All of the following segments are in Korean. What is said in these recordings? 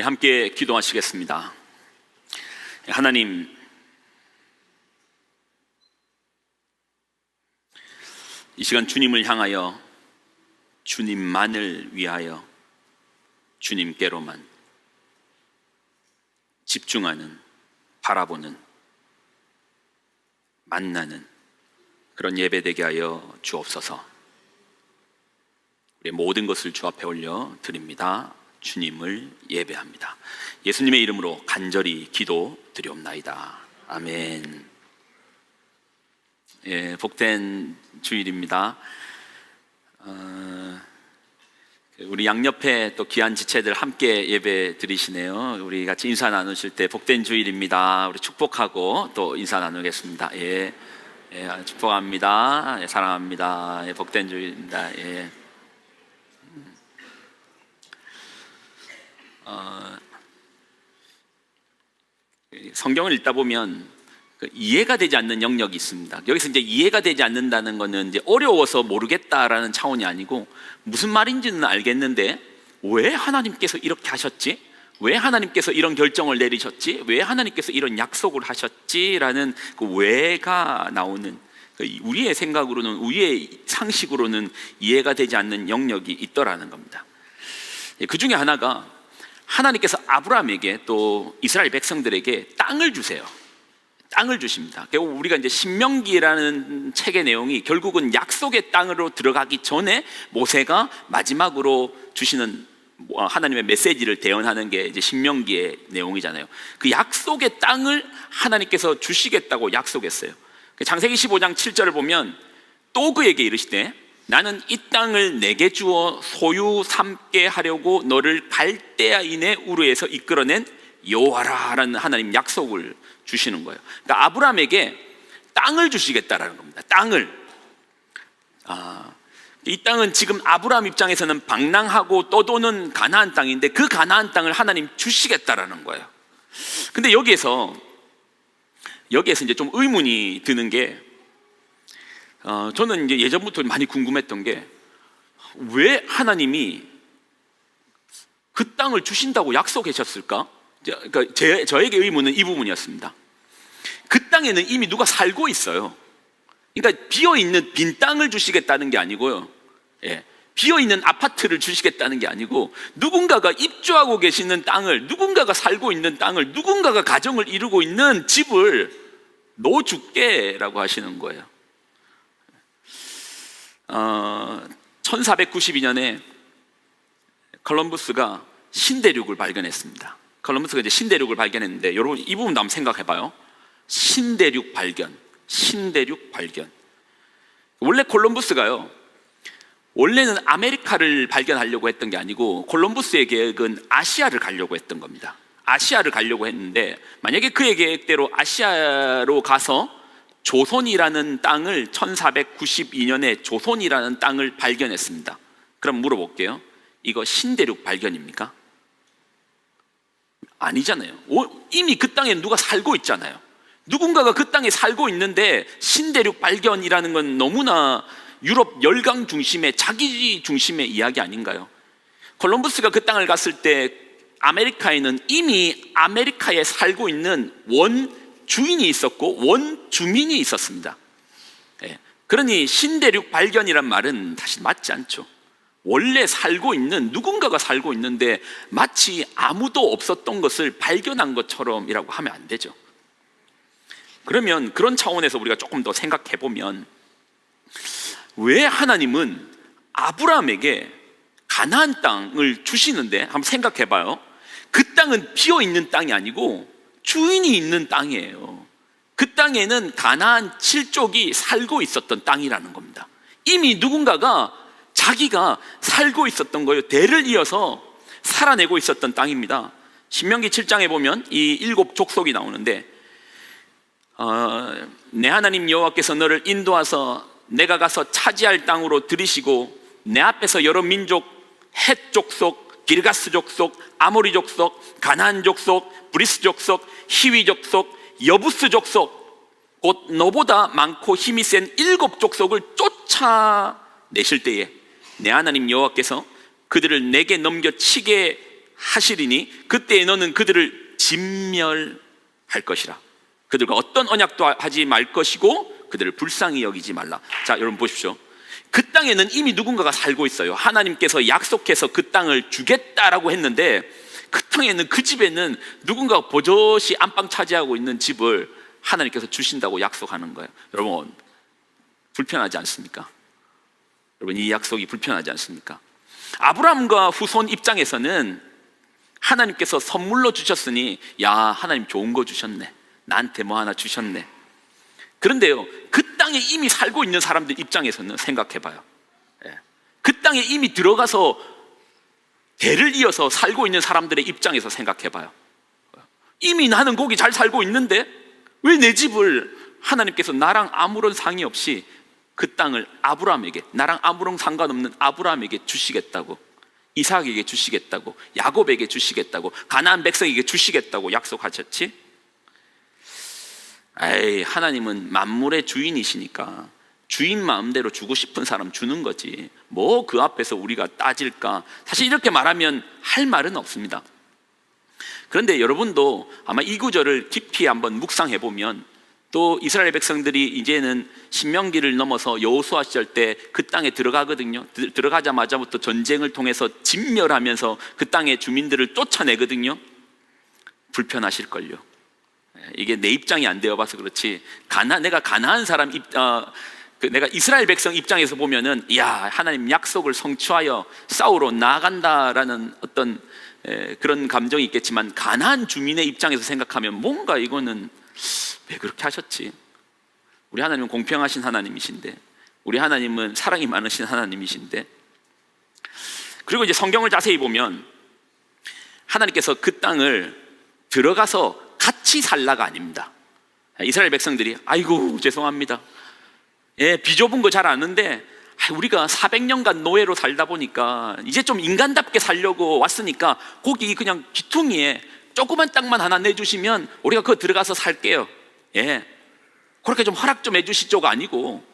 함께 기도하시겠습니다. 하나님, 이 시간 주님을 향하여, 주님만을 위하여 주님께로만 집중하는, 바라보는, 만나는 그런 예배 되게 하여 주옵소서. 우리의 모든 것을 주 앞에 올려 드립니다. 주님을 예배합니다. 예수님의 이름으로 간절히 기도 드리옵나이다. 아멘. 복된 주일입니다. 우리 양옆에 또 귀한 지체들 함께 예배 드리시네요. 우리 같이 인사 나누실 때 복된 주일입니다. 우리 축복하고 또 인사 나누겠습니다. 축복합니다. 사랑합니다. 복된 주일입니다. 성경을 읽다 보면 이해가 되지 않는 영역이 있습니다. 여기서 이제 이해가 되지 않는다는 것은 이제 어려워서 모르겠다라는 차원이 아니고 무슨 말인지는 알겠는데 왜 하나님께서 이렇게 하셨지? 왜 하나님께서 이런 결정을 내리셨지? 왜 하나님께서 이런 약속을 하셨지? 라는 그 왜가 나오는, 우리의 생각으로는, 우리의 상식으로는 이해가 되지 않는 영역이 있더라는 겁니다. 그 중에 하나가 하나님께서 아브라함에게 또 이스라엘 백성들에게 땅을 주세요. 땅을 주십니다. 결국 우리가 이제 신명기라는 책의 내용이 결국은 약속의 땅으로 들어가기 전에 모세가 마지막으로 주시는 하나님의 메시지를 대언하는 게 이제 신명기의 내용이잖아요. 그 약속의 땅을 하나님께서 주시겠다고 약속했어요. 창세기 15장 7절을 보면 또 그에게 이르시되 나는 이 땅을 내게 주어 소유 삼게 하려고 너를 갈대아인의 우르에서 이끌어낸 여호와라라는 하나님 약속을 주시는 거예요. 그러니까 아브라함에게 땅을 주시겠다라는 겁니다. 땅을. 이 땅은 지금 아브라함 입장에서는 방랑하고 떠도는 가나안 땅인데 그 가나안 땅을 하나님 주시겠다라는 거예요. 근데 여기에서 이제 좀 의문이 드는 게, 저는 이제 예전부터 많이 궁금했던 게 왜 하나님이 그 땅을 주신다고 약속하셨을까? 그러니까 저에게 의문은 이 부분이었습니다. 그 땅에는 이미 누가 살고 있어요. 그러니까 비어있는 빈 땅을 주시겠다는 게 아니고요, 비어있는 아파트를 주시겠다는 게 아니고 누군가가 입주하고 계시는 땅을, 누군가가 살고 있는 땅을, 누군가가 가정을 이루고 있는 집을 넣어줄게 라고 하시는 거예요. 1492년에 콜럼버스가 신대륙을 발견했습니다. 콜럼버스가 이제 신대륙을 발견했는데, 여러분 이 부분도 한번 생각해봐요. 신대륙 발견. 원래 콜럼버스가요, 원래는 아메리카를 발견하려고 했던 게 아니고 콜럼버스의 계획은 아시아를 가려고 했던 겁니다. 아시아를 가려고 했는데 만약에 그의 계획대로 아시아로 가서 조선이라는 땅을 1492년에 조선이라는 땅을 발견했습니다. 그럼 물어볼게요. 이거 신대륙 발견입니까? 아니잖아요. 이미 그 땅에 누가 살고 있잖아요. 누군가가 그 땅에 살고 있는데 신대륙 발견이라는 건 너무나 유럽 열강 중심의, 자기 중심의 이야기 아닌가요? 콜럼버스가 그 땅을 갔을 때 아메리카에는 이미 아메리카에 살고 있는 원주인이 있었고 원주민이 있었습니다. 그러니 신대륙 발견이란 말은 사실 맞지 않죠. 원래 살고 있는, 누군가가 살고 있는데 마치 아무도 없었던 것을 발견한 것처럼이라고 하면 안 되죠. 그러면 그런 차원에서 우리가 조금 더 생각해 보면 왜 하나님은 아브라함에게 가나안 땅을 주시는데, 한번 생각해 봐요. 그 땅은 비어있는 땅이 아니고 주인이 있는 땅이에요. 그 땅에는 가나안 7족이 살고 있었던 땅이라는 겁니다. 이미 누군가가 자기가 살고 있었던 거예요. 대를 이어서 살아내고 있었던 땅입니다. 신명기 7장에 보면 이 7족속이 나오는데, 내 하나님 여호와께서 너를 인도하서 내가 가서 차지할 땅으로 들이시고 내 앞에서 여러 민족, 헷 족속, 기르가스 족속, 아모리 족속, 가나안 족속, 브리스 족속, 히위 족속, 여부스 족속, 곧 너보다 많고 힘이 센 7족속을 쫓아내실 때에 내 하나님 여호와께서 그들을 내게 넘겨치게 하시리니 그때에 너는 그들을 진멸할 것이라. 그들과 어떤 언약도 하지 말 것이고 그들을 불쌍히 여기지 말라. 자, 여러분 보십시오. 그 땅에는 이미 누군가가 살고 있어요. 하나님께서 약속해서 그 땅을 주겠다라고 했는데 그 땅에는, 그 집에는 누군가가 버젓이 안방 차지하고 있는 집을 하나님께서 주신다고 약속하는 거예요. 여러분, 불편하지 않습니까? 여러분, 이 약속이 불편하지 않습니까? 아브라함과 후손 입장에서는 하나님께서 선물로 주셨으니, 야, 하나님 좋은 거 주셨네, 나한테 뭐 하나 주셨네. 그런데요, 그 땅에 이미 살고 있는 사람들 입장에서는 생각해봐요. 그 땅에 이미 들어가서 대를 이어서 살고 있는 사람들의 입장에서 생각해봐요. 이미 나는 거기 잘 살고 있는데 왜 내 집을 하나님께서 나랑 아무런 상의 없이 그 땅을 아브라함에게, 나랑 아무런 상관없는 아브라함에게 주시겠다고, 이삭에게 주시겠다고, 야곱에게 주시겠다고, 가나안 백성에게 주시겠다고 약속하셨지? 에이, 하나님은 만물의 주인이시니까 주인 마음대로 주고 싶은 사람 주는 거지, 뭐 그 앞에서 우리가 따질까? 사실 이렇게 말하면 할 말은 없습니다. 그런데 여러분도 아마 이 구절을 깊이 한번 묵상해 보면, 또 이스라엘 백성들이 이제는 신명기를 넘어서 여호수아 시절 때 그 땅에 들어가거든요. 들어가자마자부터 전쟁을 통해서 진멸하면서 그 땅의 주민들을 쫓아내거든요. 불편하실걸요. 이게 내 입장이 안 되어봐서 그렇지, 내가 가나안 사람 내가 이스라엘 백성 입장에서 보면은, 야, 하나님 약속을 성취하여 싸우러 나아간다라는 어떤 그런 감정이 있겠지만, 가나안 주민의 입장에서 생각하면 뭔가 이거는 왜 그렇게 하셨지? 우리 하나님은 공평하신 하나님이신데, 우리 하나님은 사랑이 많으신 하나님이신데. 그리고 이제 성경을 자세히 보면 하나님께서 그 땅을 들어가서 같이 살라가 아닙니다. 이스라엘 백성들이, 아이고 죄송합니다, 비좁은 거 잘 아는데 우리가 400년간 노예로 살다 보니까 이제 좀 인간답게 살려고 왔으니까 거기 그냥 귀퉁이에 조그만 땅만 하나 내주시면 우리가 그거 들어가서 살게요. 그렇게 좀 허락 좀 해주시죠가 아니고,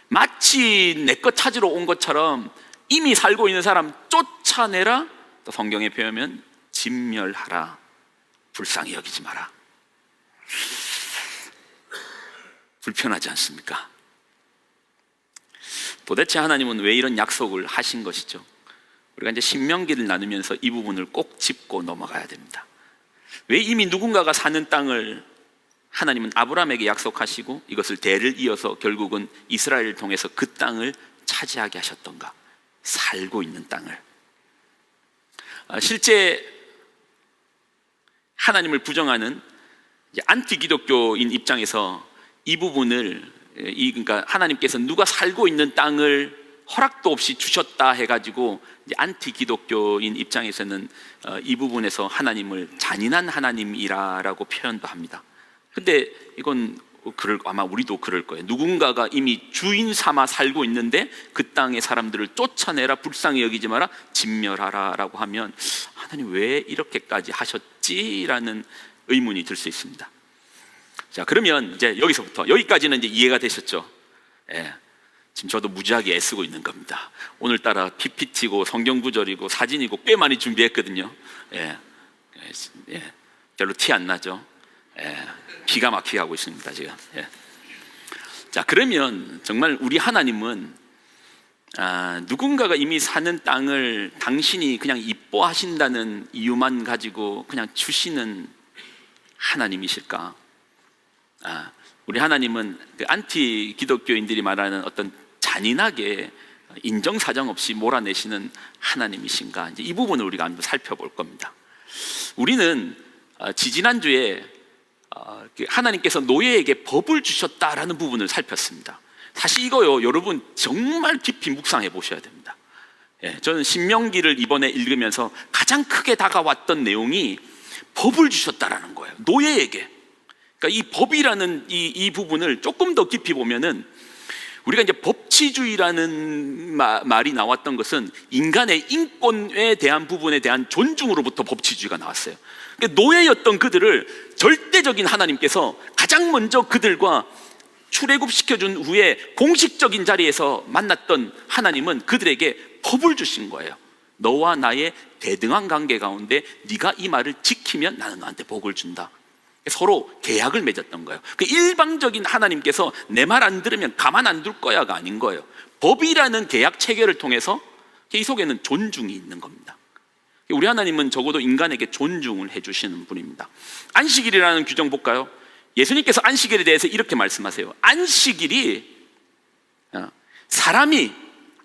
마치 내 것 찾으러 온 것처럼 이미 살고 있는 사람 쫓아내라. 또 성경에 표현하면 진멸하라, 불쌍히 여기지 마라. 불편하지 않습니까? 도대체 하나님은 왜 이런 약속을 하신 것이죠? 우리가 이제 신명기를 나누면서 이 부분을 꼭 짚고 넘어가야 됩니다. 왜 이미 누군가가 사는 땅을 하나님은 아브라함에게 약속하시고 이것을 대를 이어서 결국은 이스라엘을 통해서 그 땅을 차지하게 하셨던가? 살고 있는 땅을. 실제 하나님을 부정하는 안티 기독교인 입장에서 이 부분을, 그러니까 하나님께서 누가 살고 있는 땅을 허락도 없이 주셨다 해가지고 안티 기독교인 입장에서는 이 부분에서 하나님을 잔인한 하나님이라고 표현도 합니다. 근데 이건 아마 우리도 그럴 거예요. 누군가가 이미 주인 삼아 살고 있는데 그 땅의 사람들을 쫓아내라, 불쌍히 여기지 마라, 진멸하라 라고 하면 하나님 왜 이렇게까지 하셨지라는 의문이 들 수 있습니다. 자, 그러면 이제 여기까지는 이제 이해가 되셨죠? 지금 저도 무지하게 애쓰고 있는 겁니다. 오늘따라 PPT고 성경 구절이고 사진이고 꽤 많이 준비했거든요. 별로 티 안 나죠? 기가 막히게 하고 있습니다 지금. 자, 그러면 정말 우리 하나님은 누군가가 이미 사는 땅을 당신이 그냥 이뻐하신다는 이유만 가지고 그냥 주시는 하나님이실까? 우리 하나님은 그 안티 기독교인들이 말하는 어떤 잔인하게 인정사정 없이 몰아내시는 하나님이신가? 이제 이 부분을 우리가 한번 살펴볼 겁니다. 우리는 지지난주에 하나님께서 노예에게 법을 주셨다라는 부분을 살폈습니다. 사실 이거요, 여러분 정말 깊이 묵상해 보셔야 됩니다. 저는 신명기를 이번에 읽으면서 가장 크게 다가왔던 내용이 법을 주셨다라는 거예요, 노예에게. 그러니까 이 법이라는 이 부분을 조금 더 깊이 보면은, 우리가 이제 법치주의라는 말이 나왔던 것은 인간의 인권에 대한 부분에 대한 존중으로부터 법치주의가 나왔어요. 그러니까 노예였던 그들을 절대적인 하나님께서 가장 먼저 그들과 출애굽시켜준 후에 공식적인 자리에서 만났던 하나님은 그들에게 법을 주신 거예요. 너와 나의 대등한 관계 가운데 네가 이 말을 지키면 나는 너한테 복을 준다. 서로 계약을 맺었던 거예요. 그 일방적인 하나님께서 내 말 안 들으면 가만 안 둘 거야가 아닌 거예요. 법이라는 계약 체계를 통해서 이 속에는 존중이 있는 겁니다. 우리 하나님은 적어도 인간에게 존중을 해주시는 분입니다. 안식일이라는 규정 볼까요? 예수님께서 안식일에 대해서 이렇게 말씀하세요. 안식일이 사람이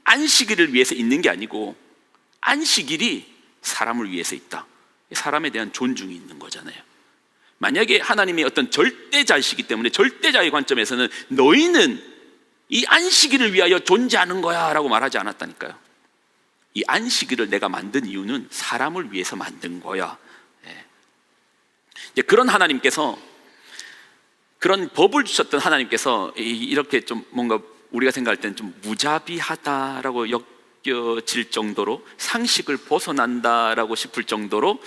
안식일을 위해서 있는 게 아니고 안식일이 사람을 위해서 있다. 사람에 대한 존중이 있는 거잖아요. 만약에 하나님이 어떤 절대자이시기 때문에 절대자의 관점에서는 너희는 이 안식일을 위하여 존재하는 거야 라고 말하지 않았다니까요. 이 안식일을 내가 만든 이유는 사람을 위해서 만든 거야. 이제 그런 하나님께서, 그런 법을 주셨던 하나님께서 이렇게 좀 뭔가 우리가 생각할 때는 좀 무자비하다라고 여겨질 정도로, 상식을 벗어난다라고 싶을 정도로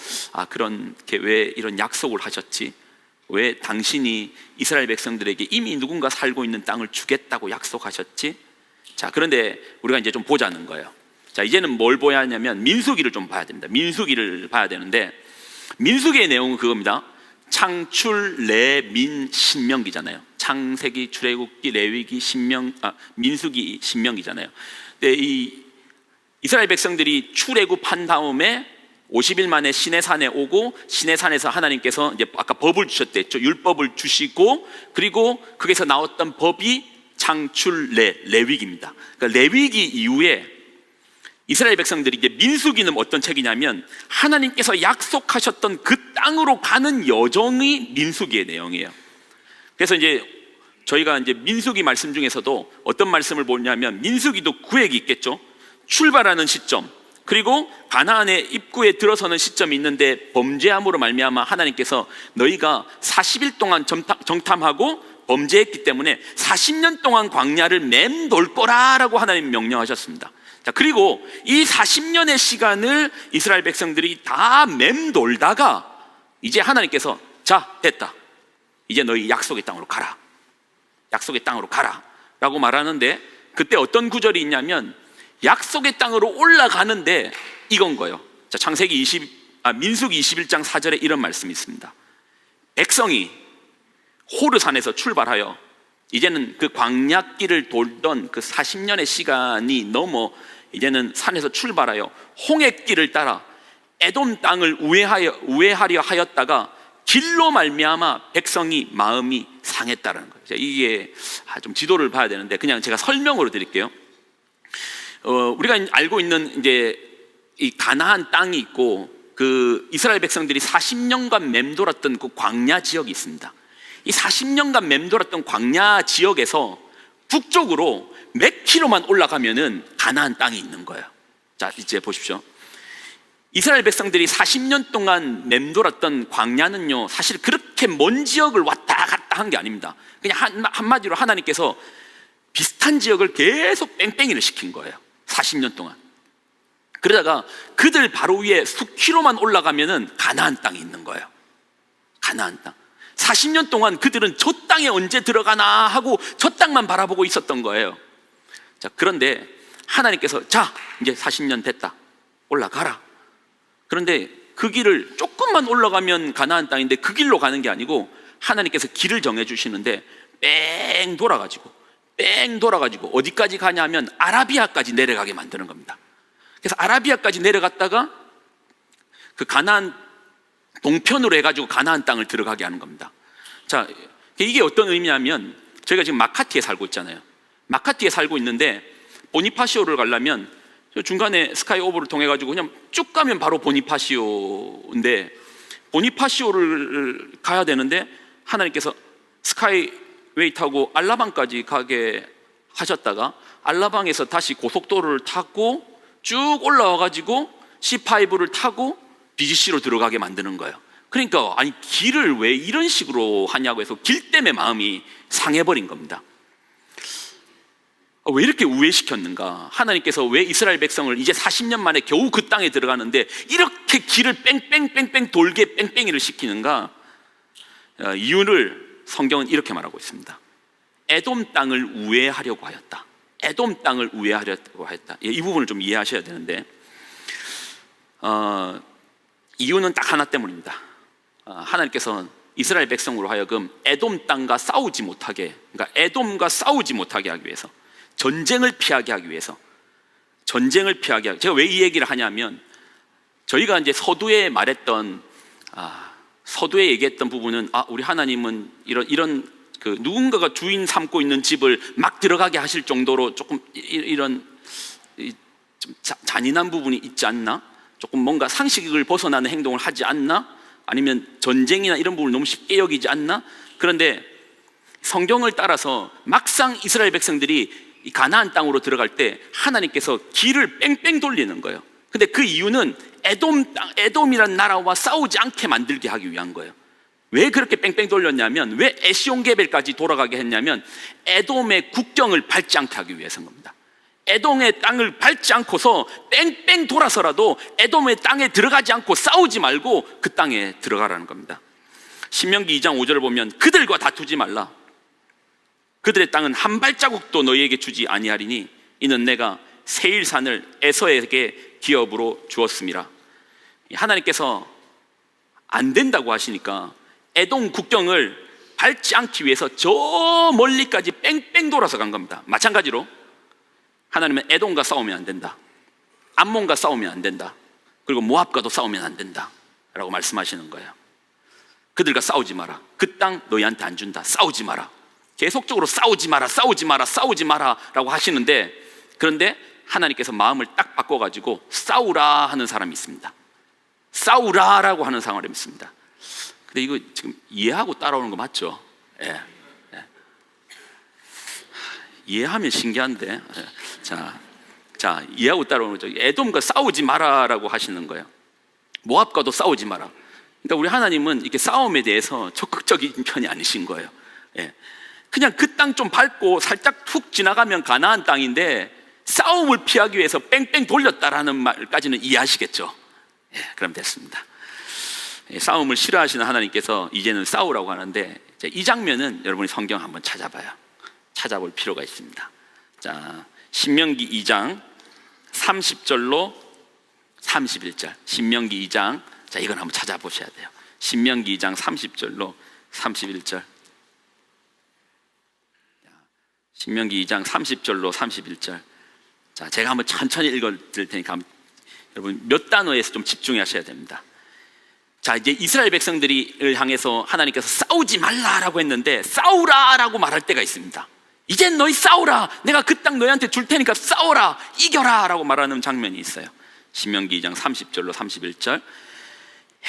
그렇게 왜 이런 약속을 하셨지? 왜 당신이 이스라엘 백성들에게 이미 누군가 살고 있는 땅을 주겠다고 약속하셨지? 자, 그런데 우리가 이제 좀 보자는 거예요. 자, 이제는 뭘 봐야 하냐면 민수기를 좀 봐야 됩니다. 민수기를 봐야 되는데, 민수기의 내용은 그겁니다. 창출, 내, 민, 신명기잖아요. 창세기, 출애굽기, 레위기, 민수기, 신명기잖아요. 근데 이 이스라엘 백성들이 출애굽한 다음에 50일 만에 시내산에 오고, 시내산에서 하나님께서 이제 아까 법을 주셨댔죠. 율법을 주시고, 그리고 거기서 나왔던 법이 창출, 레위기입니다. 그러니까 레위기 이후에 이스라엘 백성들이 이제 민수기는 어떤 책이냐면 하나님께서 약속하셨던 그 땅으로 가는 여정이 민수기의 내용이에요. 그래서 이제 저희가 이제 민수기 말씀 중에서도 어떤 말씀을 보냐면, 민수기도 구획이 있겠죠. 출발하는 시점, 그리고 가나안의 입구에 들어서는 시점이 있는데, 범죄함으로 말미암아 하나님께서 너희가 40일 동안 정탐하고 범죄했기 때문에 40년 동안 광야를 맴돌 거라라고 하나님 명령하셨습니다. 자, 그리고 이 40년의 시간을 이스라엘 백성들이 다 맴돌다가 이제 하나님께서 자, 됐다, 이제 너희 약속의 땅으로 가라, 약속의 땅으로 가라 라고 말하는데, 그때 어떤 구절이 있냐면 약속의 땅으로 올라가는데 이건 거예요. 자, 민수기 21장 4절에 이런 말씀이 있습니다. 백성이 호르산에서 출발하여 이제는 그 광야길을 돌던 그 40년의 시간이 넘어 이제는 산에서 출발하여 홍해길을 따라 에돔 땅을 우회하려 하였다가 길로 말미암아 백성이 마음이 상했다라는 거예요. 이게 좀 지도를 봐야 되는데 그냥 제가 설명으로 드릴게요. 우리가 알고 있는 이제 이 가나안 땅이 있고, 그 이스라엘 백성들이 40년간 맴돌았던 그 광야 지역이 있습니다. 이 40년간 맴돌았던 광야 지역에서 북쪽으로 몇 킬로만 올라가면은 가나안 땅이 있는 거예요. 자, 이제 보십시오. 이스라엘 백성들이 40년 동안 맴돌았던 광야는요, 사실 그렇게 먼 지역을 왔다 갔다 한 게 아닙니다. 그냥 한마디로 하나님께서 비슷한 지역을 계속 뺑뺑이를 시킨 거예요. 40년 동안. 그러다가 그들 바로 위에 수킬로만 올라가면은 가나안 땅이 있는 거예요. 가나안 땅. 40년 동안 그들은 저 땅에 언제 들어가나 하고 저 땅만 바라보고 있었던 거예요. 자, 그런데 하나님께서 자, 이제 40년 됐다, 올라가라. 그런데 그 길을 조금만 올라가면 가나안 땅인데 그 길로 가는 게 아니고 하나님께서 길을 정해주시는데 뺑 돌아가지고 어디까지 가냐면 아라비아까지 내려가게 만드는 겁니다. 그래서 아라비아까지 내려갔다가 그 가나안 동편으로 해가지고 가나안 땅을 들어가게 하는 겁니다. 자, 이게 어떤 의미냐면 저희가 지금 마카티에 살고 있잖아요. 마카티에 살고 있는데 보니파시오를 가려면 중간에 스카이오버를 통해 가지고 그냥 쭉 가면 바로 보니파시오인데, 보니파시오를 가야 되는데 하나님께서 스카이웨이 타고 알라방까지 가게 하셨다가 알라방에서 다시 고속도로를 타고 쭉 올라와 가지고 C5를 타고 BGC로 들어가게 만드는 거예요. 그러니까 아니 길을 왜 이런 식으로 하냐고 해서 길 때문에 마음이 상해버린 겁니다. 왜 이렇게 우회시켰는가? 하나님께서 왜 이스라엘 백성을 이제 40년 만에 겨우 그 땅에 들어가는데 이렇게 길을 뺑뺑뺑뺑 돌게 뺑뺑이를 시키는가? 이유를 성경은 이렇게 말하고 있습니다. 에돔 땅을 우회하려고 하였다. 에돔 땅을 우회하려고 했다. 이 부분을 좀 이해하셔야 되는데, 이유는 딱 하나 때문입니다. 하나님께서 이스라엘 백성으로 하여금 에돔 땅과 싸우지 못하게, 그러니까 에돔과 싸우지 못하게 하기 위해서, 전쟁을 피하게 하기 위해서, 제가 왜 이 얘기를 하냐면, 저희가 이제 서두에 말했던, 서두에 얘기했던 부분은, 우리 하나님은 이런 그 누군가가 주인 삼고 있는 집을 막 들어가게 하실 정도로 조금 이런 좀 잔인한 부분이 있지 않나? 조금 뭔가 상식을 벗어나는 행동을 하지 않나? 아니면 전쟁이나 이런 부분을 너무 쉽게 여기지 않나? 그런데 성경을 따라서 막상 이스라엘 백성들이 이 가나안 땅으로 들어갈 때 하나님께서 길을 뺑뺑 돌리는 거예요. 근데 그 이유는 에돔이라는 나라와 싸우지 않게 만들게 하기 위한 거예요. 왜 그렇게 뺑뺑 돌렸냐면, 왜 에시온게벨까지 돌아가게 했냐면, 에돔의 국경을 밟지 않게 하기 위해서인 겁니다. 에돔의 땅을 밟지 않고서 뺑뺑 돌아서라도 에돔의 땅에 들어가지 않고 싸우지 말고 그 땅에 들어가라는 겁니다. 신명기 2장 5절을 보면, 그들과 다투지 말라. 그들의 땅은 한 발자국도 너희에게 주지 아니하리니 이는 내가 세일산을 에서에게 기업으로 주었음이라. 하나님께서 안 된다고 하시니까 에돔 국경을 밟지 않기 위해서 저 멀리까지 뺑뺑 돌아서 간 겁니다. 마찬가지로 하나님은 에돔과 싸우면 안 된다, 암몬과 싸우면 안 된다, 그리고 모압과도 싸우면 안 된다 라고 말씀하시는 거예요. 그들과 싸우지 마라. 그 땅 너희한테 안 준다. 싸우지 마라. 계속적으로 싸우지 마라, 싸우지 마라, 싸우지 마라 라고 하시는데, 그런데 하나님께서 마음을 딱 바꿔가지고 싸우라 하는 사람이 있습니다. 싸우라 라고 하는 사람이 있습니다. 근데 이거 지금 이해하고 따라오는 거 맞죠? 예. 이해하면 신기한데. 예. 자, 이해하고 따라오는 거죠. 에돔과 싸우지 마라라고 하시는 거예요. 모압과도 싸우지 마라. 그러니까 우리 하나님은 이렇게 싸움에 대해서 적극적인 편이 아니신 거예요. 예. 그냥 그 땅 좀 밟고 살짝 툭 지나가면 가나안 땅인데, 싸움을 피하기 위해서 뺑뺑 돌렸다라는 말까지는 이해하시겠죠? 예, 그럼 됐습니다. 예, 싸움을 싫어하시는 하나님께서 이제는 싸우라고 하는데, 이 장면은 여러분이 성경 한번 찾아볼 필요가 있습니다. 자, 신명기 2장 30절로 31절. 신명기 2장, 자, 이건 한번 찾아보셔야 돼요. 신명기 2장 30절로 31절. 신명기 2장 30절로 31절. 자, 제가 한번 천천히 읽어드릴 테니까 여러분 몇 단어에서 좀 집중하셔야 됩니다. 자, 이제 이스라엘 백성들을 향해서 하나님께서 싸우지 말라라고 했는데, 싸우라라고 말할 때가 있습니다. 이젠 너희 싸우라. 내가 그 땅 너희한테 줄 테니까 싸우라. 이겨라 라고 말하는 장면이 있어요. 신명기 2장 30절로 31절.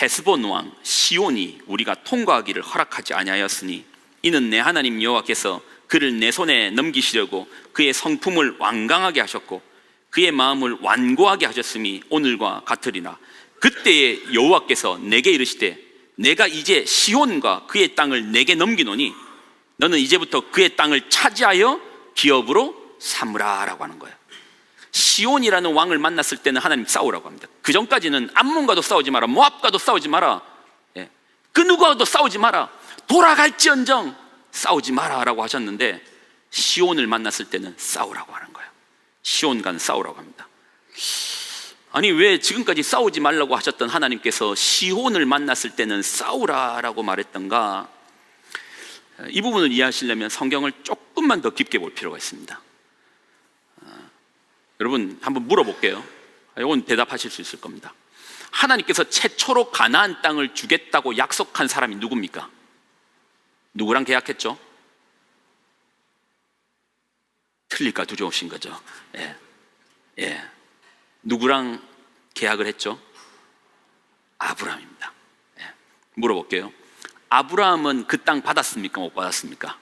헤스본 왕 시온이 우리가 통과하기를 허락하지 아니하였으니 이는 내 하나님 여호와께서 그를 내 손에 넘기시려고 그의 성품을 완강하게 하셨고 그의 마음을 완고하게 하셨음이 오늘과 같으리라. 그때에 여호와께서 내게 이르시되 내가 이제 시온과 그의 땅을 내게 넘기노니 너는 이제부터 그의 땅을 차지하여 기업으로 삼으라 라고 하는 거예요. 시온이라는 왕을 만났을 때는 하나님 싸우라고 합니다. 그 전까지는 암몬과도 싸우지 마라, 모압과도 싸우지 마라, 그 누구와도 싸우지 마라, 돌아갈지언정 싸우지 마라 라고 하셨는데, 시온을 만났을 때는 싸우라고 하는 거예요. 시온과는 싸우라고 합니다. 아니, 왜 지금까지 싸우지 말라고 하셨던 하나님께서 시온을 만났을 때는 싸우라라고 말했던가? 이 부분을 이해하시려면 성경을 조금만 더 깊게 볼 필요가 있습니다. 여러분 한번 물어볼게요. 이건 대답하실 수 있을 겁니다. 하나님께서 최초로 가나안 땅을 주겠다고 약속한 사람이 누굽니까? 누구랑 계약했죠? 틀릴까 두려우신 거죠. 예. 누구랑 계약을 했죠? 아브라함입니다. 물어볼게요. 아브라함은 그 땅 받았습니까? 못 받았습니까?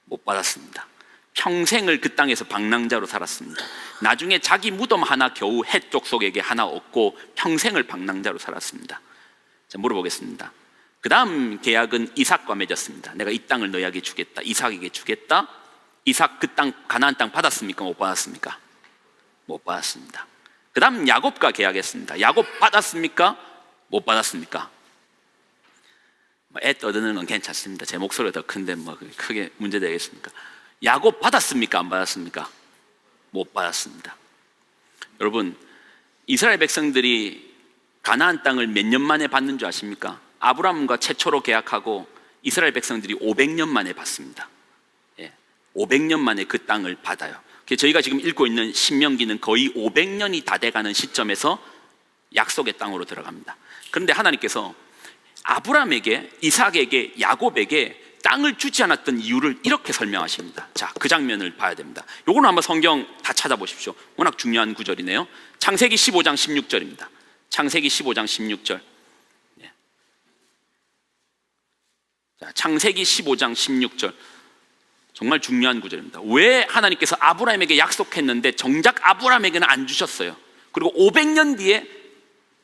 못 받았습니다. 평생을 그 땅에서 방랑자로 살았습니다. 나중에 자기 무덤 하나 겨우 해 족속에게 하나 얻고 평생을 방랑자로 살았습니다. 자, 물어보겠습니다. 그 다음 계약은 이삭과 맺었습니다. 내가 이 땅을 너희에게 주겠다, 이삭에게 주겠다. 이삭 그 땅 가나안 땅 받았습니까? 못 받았습니까? 못 받았습니다. 그 다음 야곱과 계약했습니다. 야곱 받았습니까? 못 받았습니까? 애 떠드는 건 괜찮습니다. 제 목소리가 더 큰데 뭐 크게 문제되겠습니까? 야곱 받았습니까? 안 받았습니까? 못 받았습니다. 여러분, 이스라엘 백성들이 가나안 땅을 몇 년 만에 받는 줄 아십니까? 아브라함과 최초로 계약하고 이스라엘 백성들이 500년 만에 받습니다. 500년 만에 그 땅을 받아요. 저희가 지금 읽고 있는 신명기는 거의 500년이 다 돼가는 시점에서 약속의 땅으로 들어갑니다. 그런데 하나님께서 아브라함에게, 이삭에게, 야곱에게 땅을 주지 않았던 이유를 이렇게 설명하십니다. 자, 그 장면을 봐야 됩니다. 요거는 한번 성경 다 찾아보십시오. 워낙 중요한 구절이네요. 창세기 15장 16절입니다. 창세기 15장 16절. 자, 창세기 15장 16절. 정말 중요한 구절입니다. 왜 하나님께서 아브라함에게 약속했는데 정작 아브라함에게는 안 주셨어요? 그리고 500년 뒤에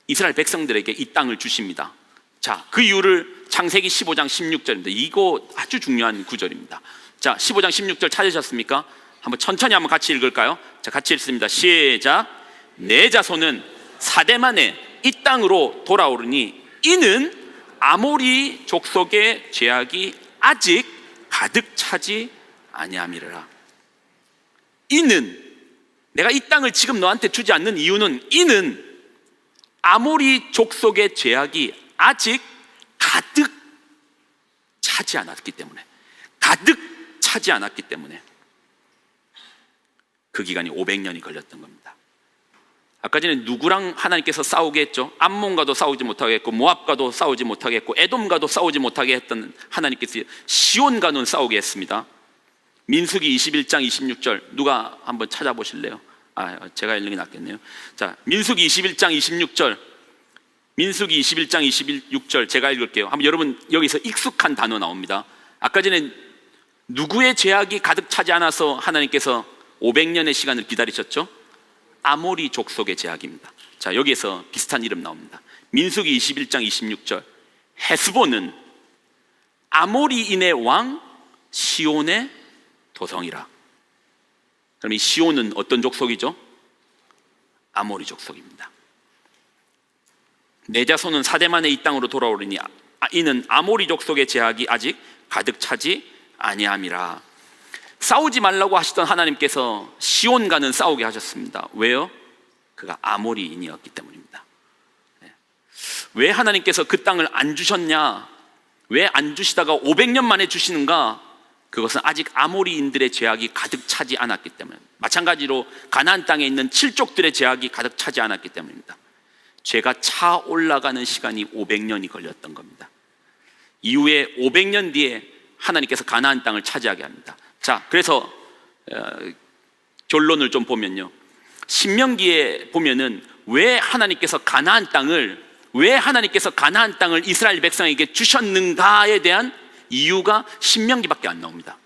이스라엘 백성들에게 이 땅을 주십니다. 자, 그 이유를 창세기 15장 16절입니다. 이거 아주 중요한 구절입니다. 자, 15장 16절 찾으셨습니까? 한번 천천히 한번 같이 읽을까요? 자, 같이 읽습니다. 시작. 내 자손은 사대 만에 이 땅으로 돌아오르니 이는 아모리 족속의 죄악이 아직 가득 차지 아니함이라. 이는, 내가 이 땅을 지금 너한테 주지 않는 이유는, 이는 아모리 족속의 죄악이 아직 가득 차지 않았기 때문에, 가득 차지 않았기 때문에 그 기간이 500년이 걸렸던 겁니다. 아까 전에 누구랑 하나님께서 싸우게 했죠? 암몬과도 싸우지 못하게 했고, 모압과도 싸우지 못하게 했고, 에돔과도 싸우지 못하게 했던 하나님께서 시온과는 싸우게 했습니다. 민수기 21장 26절 누가 한번 찾아보실래요? 제가 읽는 게 낫겠네요. 자, 민수기 21장 26절, 민수기 21장 26절 제가 읽을게요. 한번 여러분 여기서 익숙한 단어 나옵니다. 아까 전에 누구의 죄악이 가득 차지 않아서 하나님께서 500년의 시간을 기다리셨죠? 아모리 족속의 죄악입니다. 자, 여기에서 비슷한 이름 나옵니다. 민수기 21장 26절. 헤스본은 아모리인의 왕 시온의 도성이라. 그럼 이 시온은 어떤 족속이죠? 아모리 족속입니다. 내 자손은 사대 만에 이 땅으로 돌아오리니 이는 아모리 족속의 죄악이 아직 가득 차지 아니함이라. 싸우지 말라고 하시던 하나님께서 시온과는 싸우게 하셨습니다. 왜요? 그가 아모리인이었기 때문입니다. 왜 하나님께서 그 땅을 안 주셨냐? 왜 안 주시다가 500년 만에 주시는가? 그것은 아직 아모리인들의 죄악이 가득 차지 않았기 때문에, 마찬가지로 가나안 땅에 있는 칠족들의 죄악이 가득 차지 않았기 때문입니다. 죄가 차 올라가는 시간이 500년이 걸렸던 겁니다. 이후에 500년 뒤에 하나님께서 가나안 땅을 차지하게 합니다. 자, 그래서 결론을 좀 보면요, 신명기에 보면은 왜 하나님께서 가나안 땅을 이스라엘 백성에게 주셨는가에 대한 이유가 신명기밖에 안 나옵니다.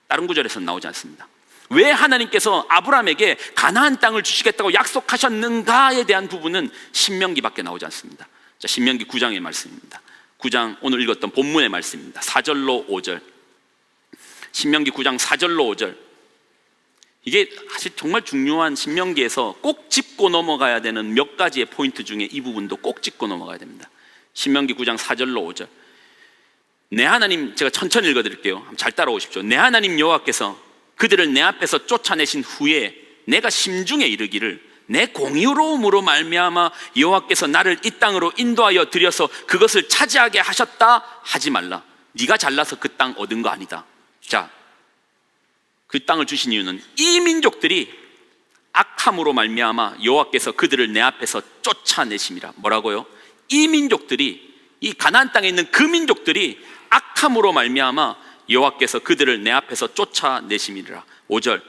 다른 구절에서는 나오지 않습니다. 왜 하나님께서 아브라함에게 가나안 땅을 주시겠다고 약속하셨는가에 대한 부분은 신명기밖에 나오지 않습니다. 자, 신명기 9장의 말씀입니다. 9장 오늘 읽었던 본문의 말씀입니다. 4절로 5절. 신명기 9장 4절로 5절. 이게 사실 정말 중요한 신명기에서 꼭 짚고 넘어가야 되는 몇 가지의 포인트 중에 이 부분도 꼭 짚고 넘어가야 됩니다. 신명기 9장 4절로 5절. 내 하나님, 제가 천천히 읽어드릴게요. 잘 따라오십시오. 내 하나님 여호와께서 그들을 내 앞에서 쫓아내신 후에 내가 심중에 이르기를 내 공의로움으로 말미암아 여호와께서 나를 이 땅으로 인도하여 들여서 그것을 차지하게 하셨다 하지 말라. 네가 잘나서 그 땅 얻은 거 아니다. 자, 그 땅을 주신 이유는 이 민족들이 악함으로 말미암아 여호와께서 그들을 내 앞에서 쫓아내심이라. 뭐라고요? 이 민족들이, 이 가나안 땅에 있는 그 민족들이 악함으로 말미암아 여호와께서 그들을 내 앞에서 쫓아내심이라. 5절.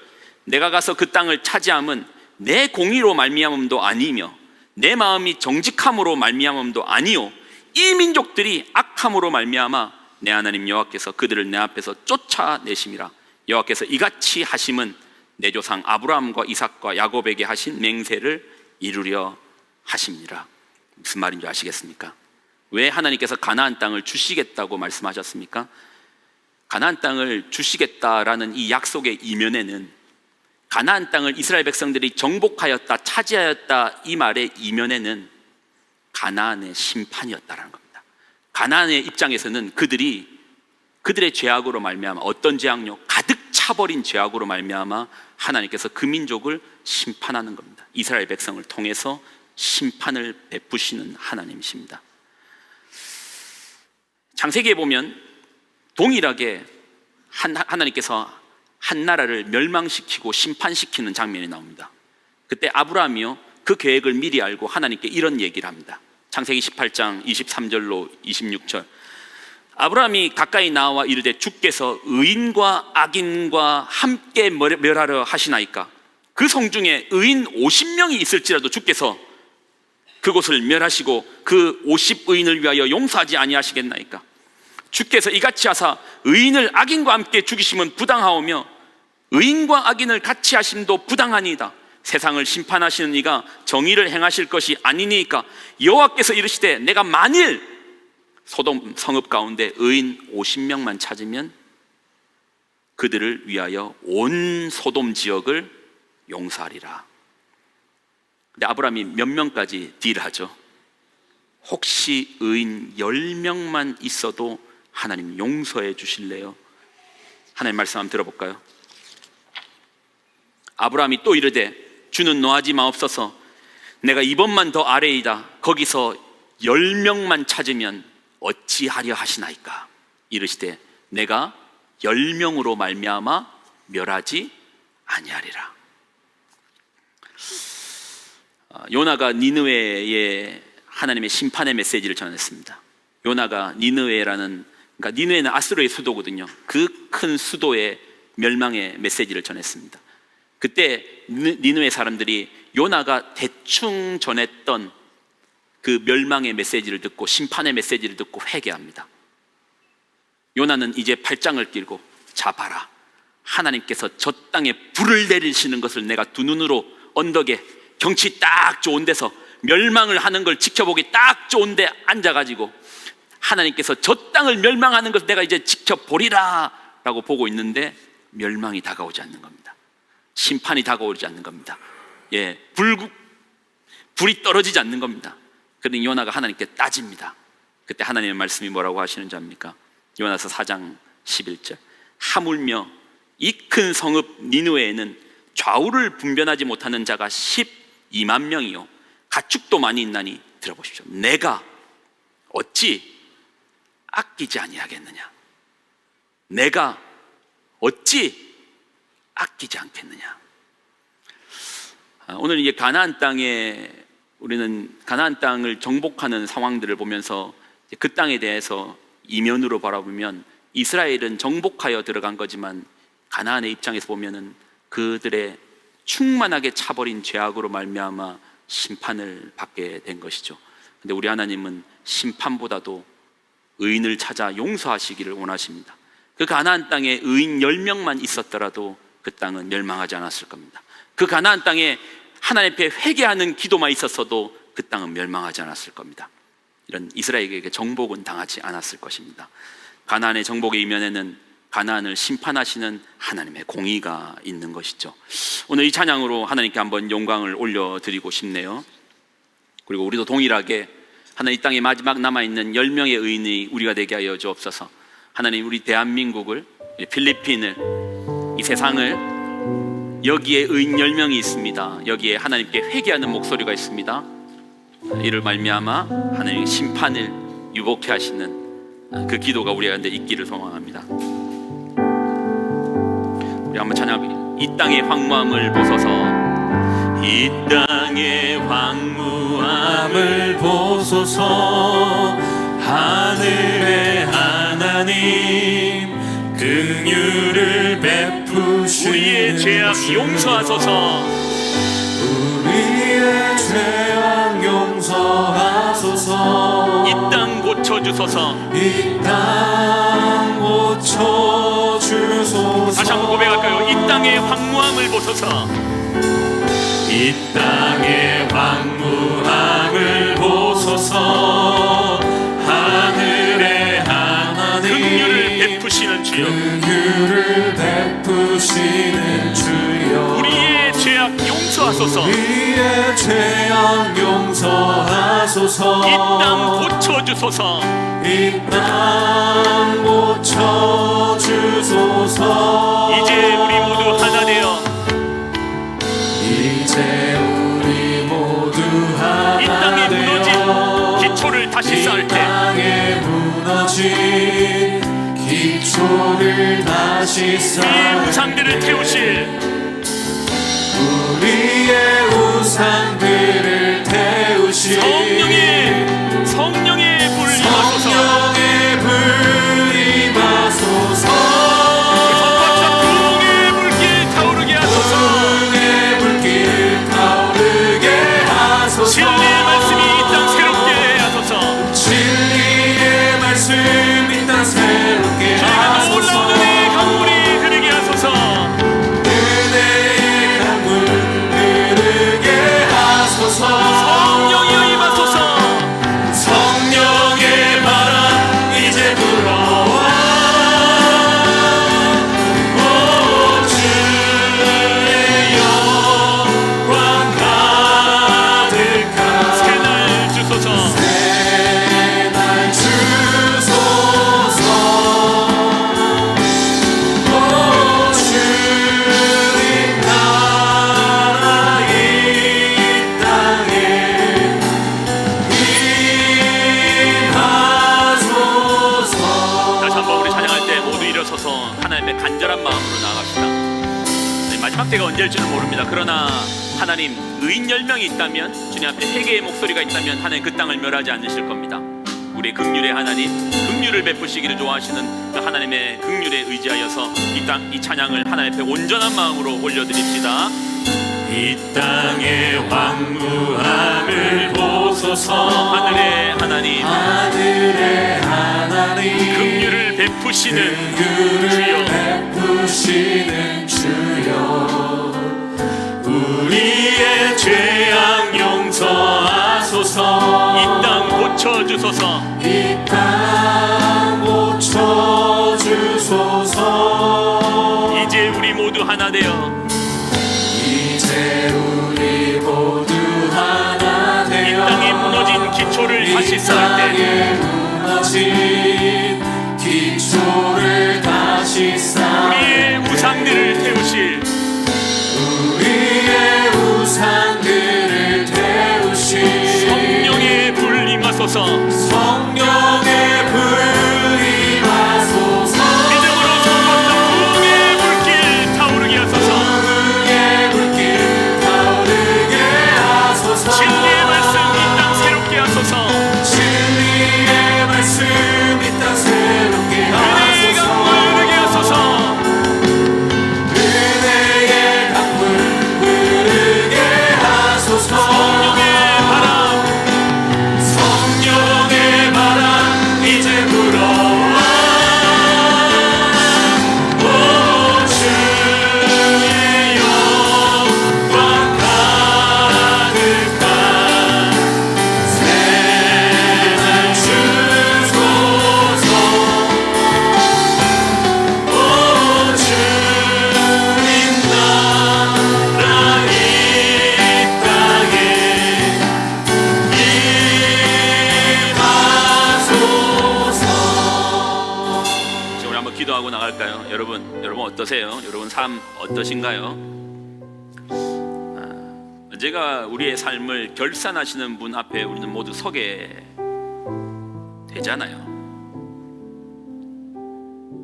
내가 가서 그 땅을 차지함은 내 공의로 말미암음도 아니며 내 마음이 정직함으로 말미암음도 아니요 이 민족들이 악함으로 말미암아 내 하나님 여호와께서 그들을 내 앞에서 쫓아내심이라. 여호와께서 이같이 하심은 내 조상 아브라함과 이삭과 야곱에게 하신 맹세를 이루려 하심이라. 무슨 말인 줄 아시겠습니까? 왜 하나님께서 가나안 땅을 주시겠다고 말씀하셨습니까? 가나안 땅을 주시겠다라는 이 약속의 이면에는, 가나안 땅을 이스라엘 백성들이 정복하였다, 차지하였다 이 말의 이면에는 가나안의 심판이었다라는 겁니다. 가나안의 입장에서는 그들의 죄악으로 말미암아, 어떤 죄악요? 가득 차버린 죄악으로 말미암아 하나님께서 그 민족을 심판하는 겁니다. 이스라엘 백성을 통해서 심판을 베푸시는 하나님이십니다. 창세기에 보면 동일하게 하나님께서 한 나라를 멸망시키고 심판시키는 장면이 나옵니다. 그때 아브라함이요, 그 계획을 미리 알고 하나님께 이런 얘기를 합니다. 창세기 18장 23절로 26절. 아브라함이 가까이 나와 이르되 주께서 의인과 악인과 함께 멸하려 하시나이까? 그 성중에 의인 50명이 있을지라도 주께서 그곳을 멸하시고 그 50의인을 위하여 용서하지 아니하시겠나이까? 주께서 이같이 하사 의인을 악인과 함께 죽이시면 부당하오며 의인과 악인을 같이 하심도 부당하니이다. 세상을 심판하시는 이가 정의를 행하실 것이 아니니까 여호와께서 이르시되 내가 만일 소돔 성읍 가운데 의인 50명만 찾으면 그들을 위하여 온 소돔 지역을 용서하리라. 근데 아브라함이 몇 명까지 딜하죠? 혹시 의인 10명만 있어도 하나님 용서해 주실래요? 하나님 말씀 한번 들어볼까요? 아브라함이 또 이르되 주는 노하지 마옵소서. 내가 이번만 더 아래이다. 거기서 10명만 찾으면 어찌하려 하시나이까? 이르시되 내가 10명으로 말미암아 멸하지 아니하리라. 요나가 니느웨에 하나님의 심판의 메시지를 전했습니다. 요나가 니느웨라는, 그러니까 니느웨는 아수르의 수도거든요. 그 큰 수도의 멸망의 메시지를 전했습니다. 그때 니느웨 사람들이 요나가 대충 전했던 그 멸망의 메시지를 듣고 심판의 메시지를 듣고 회개합니다. 요나는 이제 팔짱을 끼고 자 봐라, 하나님께서 저 땅에 불을 내리시는 것을 내가 두 눈으로 언덕에 경치 딱 좋은 데서 멸망을 하는 걸 지켜보기 딱 좋은 데 앉아가지고 하나님께서 저 땅을 멸망하는 것을 내가 이제 지켜보리라 라고 보고 있는데 멸망이 다가오지 않는 겁니다. 심판이 다가오지 않는 겁니다. 예, 불이 떨어지지 않는 겁니다. 그러니 요나가 하나님께 따집니다. 그때 하나님의 말씀이 뭐라고 하시는 줄 압니까? 요나서 4장 11절. 하물며 이 큰 성읍 니느웨에는 좌우를 분별하지 못하는 자가 12만 명이요 가축도 많이 있나니 들어보십시오. 내가 어찌 아끼지 아니하겠느냐? 내가 어찌 아끼지 않겠느냐? 오늘 이제 가나안 땅에 우리는 가나안 땅을 정복하는 상황들을 보면서 그 땅에 대해서 이면으로 바라보면 이스라엘은 정복하여 들어간 거지만 가나안의 입장에서 보면은 그들의 충만하게 차버린 죄악으로 말미암아 심판을 받게 된 것이죠. 근데 우리 하나님은 심판보다도 의인을 찾아 용서하시기를 원하십니다. 그 가나안 땅에 의인 10명만 있었더라도 그 땅은 멸망하지 않았을 겁니다. 그 가나안 땅에 하나님 앞에 회개하는 기도만 있었어도 그 땅은 멸망하지 않았을 겁니다. 이런 이스라엘에게 정복은 당하지 않았을 것입니다. 가나안의 정복의 이면에는 가나안을 심판하시는 하나님의 공의가 있는 것이죠. 오늘 이 찬양으로 하나님께 한번 영광을 올려드리고 싶네요. 그리고 우리도 동일하게 하나님 이 땅에 마지막 남아있는 10명의 의인이 우리가 되게 하여 주옵소서. 하나님 우리 대한민국을, 필리핀을, 이 세상을, 여기에 의인 10명이 있습니다. 여기에 하나님께 회개하는 목소리가 있습니다. 이를 말미암아 하나님의 심판을 유복해 하시는 그 기도가 우리 가운데 있기를 소망합니다. 우리 한번 찬양합니다. 이 땅의 황무함을 보소서. 이 땅의 황무함을 보소서. 하늘의 하나님 긍휼을 베푸시는 우리의 죄악 용서하소서. 우리의 죄악 용서하소서. 이 땅 고쳐주소서. 이 땅 고쳐주소서. 다시 한번 고백할까요? 이 땅의 황무함을 보소서. 이 땅의 황무함을 보소서. 하늘의 하나님 긍휼을 베푸시는 주여. 긍휼을 베푸시는 주여. 우리의 죄악 용서하소서. 우리의 죄악 용서하소서. 이 땅 고쳐주소서. 이 땅 고쳐주소서. 이제 우리 모두 하나 되어 이제 우리 모두 하나 무너진 기초를 다시 쌓아 우상들을 태우실 우리의 우상들을 태우실 성령의 불 임하소서. 성령의 불 임하소서. 부흥의 불길 타오르게 하소서. 부흥의 불길 타오르게 하소서. 진리의 말씀이 이 땅 새롭게 하소서. 진리의 말씀 이 땅 새롭게 하소서. 놀라운 은혜의 강물이 흐르게 하소서. 은혜의 강물 흐르게 하소서. 성령이 임하소서. 성령의 바람 이제 불어와. 오 주의 영광 가득한 새날 주소서. 새날 주소서. 오 주님 나라 이 땅에 임하소서. 다시 한번 우리 찬양할 때 모두 일어서서 하나님의 간절한 마음으로 나아갑시다. 마지막 때가 언제일지는 모릅니다. 그러나 하나님 의인 10명이 있다면, 주님 앞에 회개의 목소리가 있다면 하나님 그 땅을 멸하지 않으실 겁니다. 우리의 긍휼의 하나님, 긍휼을 베푸시기를 좋아하시는 그 하나님의 긍휼에 의지하여서 이 찬양을 하나님 앞에 온전한 마음으로 올려드립시다. 이 땅의 황무함을 보소서. 하늘의 하나님, 하늘의 하나님 긍휼을 베푸시는 긍휼을 주여, 베푸시는 주여. 우리의 죄악 용서하소서. 이 땅 고쳐주소서. 이 땅 고쳐주소서. 이제 우리 모두 하나 되어 이제 우리 모두 하나 이 되어 땅에 무너진 기초를 다시 쌓을 때 이 무너진 기초를 다시 쌓을 우리의 우상들을 태우실 우리의 우상들을 태우실 성령의 불 임하소서. 성령의 불 임하소서. 믿음으로 성받는 부흥의 불길 타오르게 하소서. 부흥의 불길 타오르게 하소서. 진리의 말씀 이 땅 새롭게 하소서. 진리의 말씀 이 땅 새롭게 은혜의 하소서. 강물 흐르게 하소서. 은혜의 강물 흐르게 하소서. 성령의 바람, 성령의 바람 이제 불어와. 오 주의 영광 가득한 새날 주소서. 오 주님 나라 이 땅에 임하소서. 이제 우리 한번 기도하고 나갈까요? 여러분 어떠세요? 여러분 삶 어떠신가요? 언제가 우리의 삶을 결산하시는 분 앞에 우리는 모두 서게 되잖아요.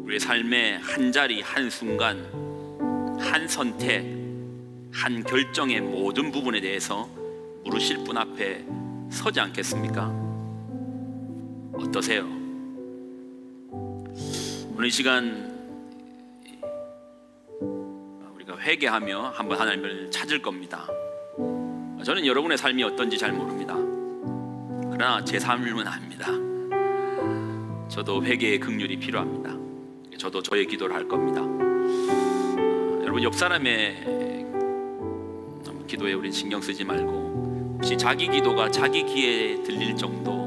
우리의 삶의 한 자리, 한 순간, 한 선택, 한 결정의 모든 부분에 대해서 물으실 분 앞에 서지 않겠습니까? 어떠세요? 오늘 이 시간 우리가 회개하며 한번 하나님을 찾을 겁니다. 저는 여러분의 삶이 어떤지 잘 모릅니다. 그러나 제 삶은 압니다. 저도 회개의 긍휼이 필요합니다. 저도 저의 기도를 할 겁니다. 여러분 옆 사람의 기도에 우린 신경 쓰지 말고 혹시 자기 기도가 자기 귀에 들릴 정도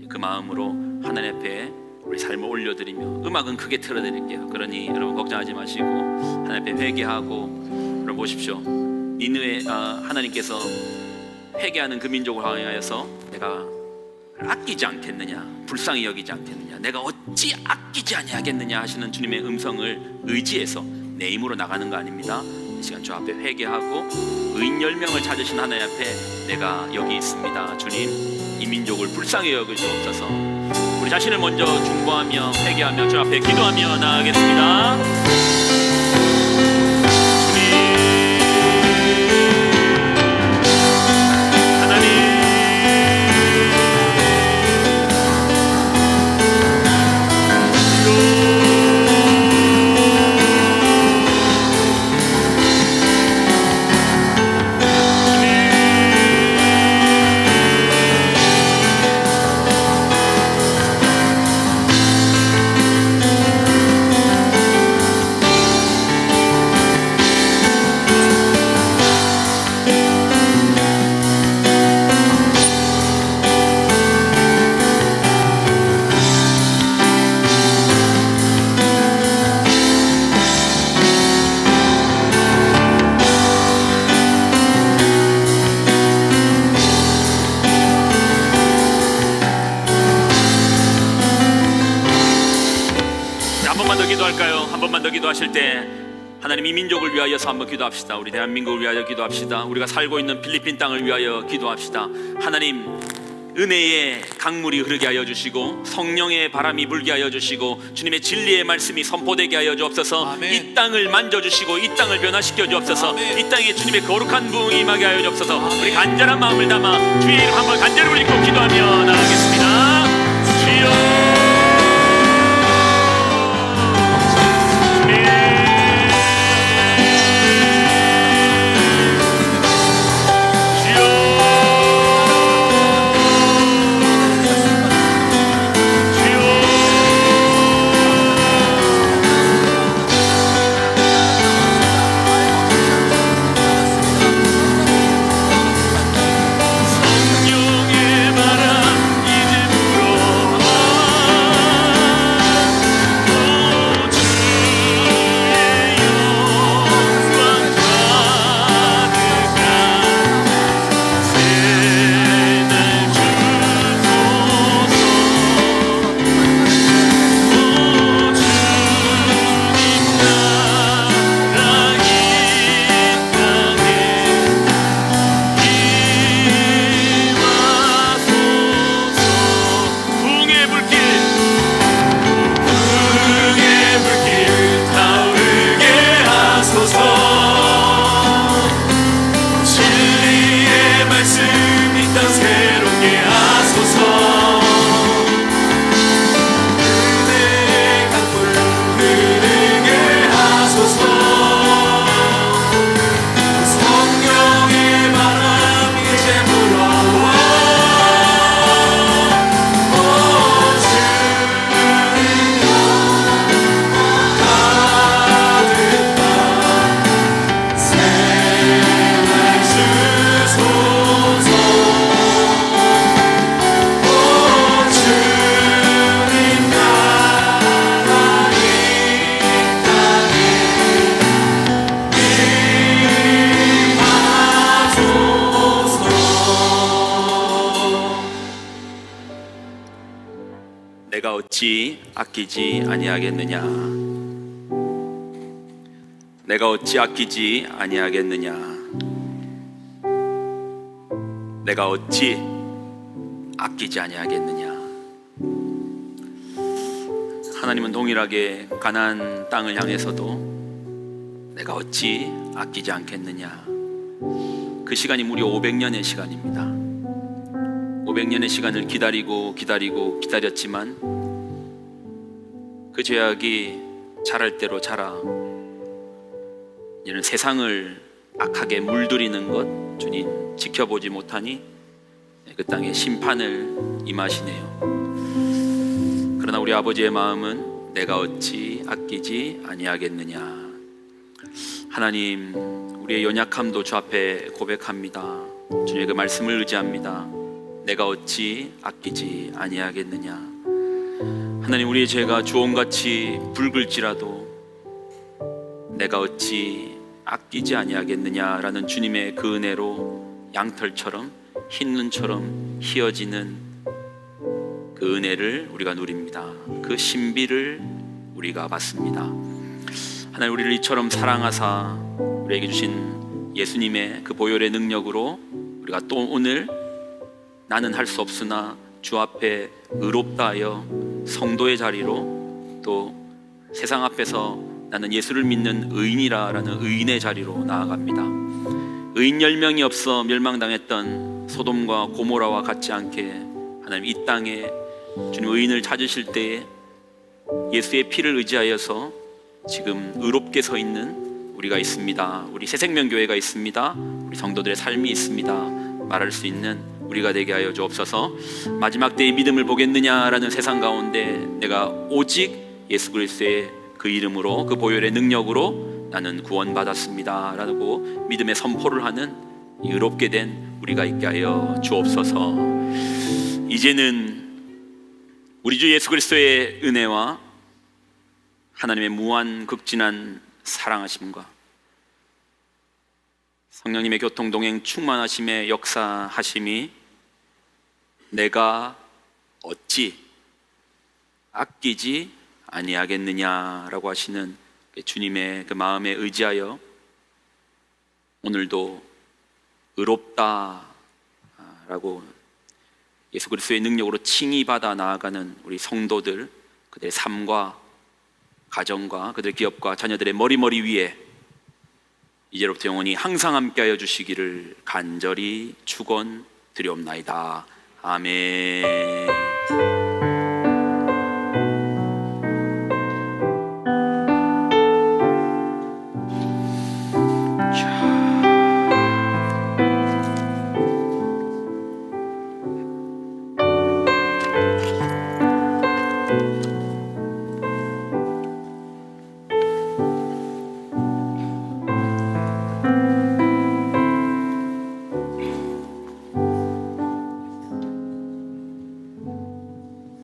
그 마음으로 하나님 앞에 우리 삶을 올려드리며 음악은 크게 틀어드릴게요. 그러니 여러분 걱정하지 마시고 하나님 앞에 회개하고 여러분 보십시오. 니느웨 하나님께서 회개하는 그 민족을 향하여서 내가 아끼지 않겠느냐, 불쌍히 여기지 않겠느냐, 내가 어찌 아끼지 아니하겠느냐 하시는 주님의 음성을 의지해서 내 힘으로 나가는 거 아닙니다. 이 시간 주 앞에 회개하고 의인 10명을 찾으신 하나님 앞에 내가 여기 있습니다. 주님 이 민족을 불쌍히 여겨 주옵소서. 우리 자신을 먼저 중보하며 회개하며 주 앞에 기도하며 나아가겠습니다. 한 번만 더 기도하실 때 하나님 이 민족을 위하여서 한번 기도합시다. 우리 대한민국을 위하여 기도합시다. 우리가 살고 있는 필리핀 땅을 위하여 기도합시다. 하나님 은혜의 강물이 흐르게 하여 주시고 성령의 바람이 불게 하여 주시고 주님의 진리의 말씀이 선포되게 하여 주옵소서. 아멘. 이 땅을 만져주시고 이 땅을 변화시켜 주옵소서. 아멘. 이 땅에 주님의 거룩한 부흥이 임하게 하여 주옵소서. 우리 간절한 마음을 담아 주의 이름 한번 간절히 올리고 기도하며 나가겠습니다. 주여 내가 어찌 아끼지 아니하겠느냐. 내가 어찌 아끼지 아니하겠느냐. 내가 어찌 아끼지 아니하겠느냐. 하나님은 동일하게 가나안 땅을 향해서도 내가 어찌 아끼지 않겠느냐. 그 시간이 무려 500년의 시간입니다. 500년의 시간을 기다렸지만 그 죄악이 자랄 대로 자라 이는 세상을 악하게 물들이는 것 주님 지켜보지 못하니 그 땅에 심판을 임하시네요. 그러나 우리 아버지의 마음은 내가 어찌 아끼지 아니하겠느냐. 하나님, 우리의 연약함도 주 앞에 고백합니다. 주님의 그 말씀을 의지합니다. 내가 어찌 아끼지 아니하겠느냐. 하나님, 우리의 죄가 주홍같이 붉을지라도 내가 어찌 아끼지 아니하겠느냐라는 주님의 그 은혜로 양털처럼 흰 눈처럼 희어지는 그 은혜를 우리가 누립니다. 그 신비를 우리가 받습니다. 하나님, 우리를 이처럼 사랑하사 우리에게 주신 예수님의 그 보혈의 능력으로 우리가 또 오늘 나는 할 수 없으나 주 앞에 의롭다 하여 성도의 자리로, 또 세상 앞에서 나는 예수를 믿는 의인이라라는 의인의 자리로 나아갑니다. 의인 10명이 없어 멸망당했던 소돔과 고모라와 같지 않게 하나님 이 땅에 주님 의인을 찾으실 때에 예수의 피를 의지하여서 지금 의롭게 서 있는 우리가 있습니다. 우리 새생명교회가 있습니다. 우리 성도들의 삶이 있습니다. 말할 수 있는 우리가 되게 하여 주옵소서. 마지막 때의 믿음을 보겠느냐라는 세상 가운데 내가 오직 예수 그리스도의 그 이름으로, 그 보혈의 능력으로 나는 구원받았습니다 라고 믿음의 선포를 하는 이 의롭게 된 우리가 있게 하여 주옵소서. 이제는 우리 주 예수 그리스도의 은혜와 하나님의 무한 극진한 사랑하심과 성령님의 교통 동행 충만하심의 역사하심이 내가 어찌 아끼지 아니하겠느냐라고 하시는 주님의 그 마음에 의지하여 오늘도 의롭다라고 예수 그리스도의 능력으로 칭의받아 나아가는 우리 성도들, 그들의 삶과 가정과 그들 기업과 자녀들의 머리 위에 이제로부터 영원히 항상 함께하여 주시기를 간절히 축원드리옵나이다. 아멘.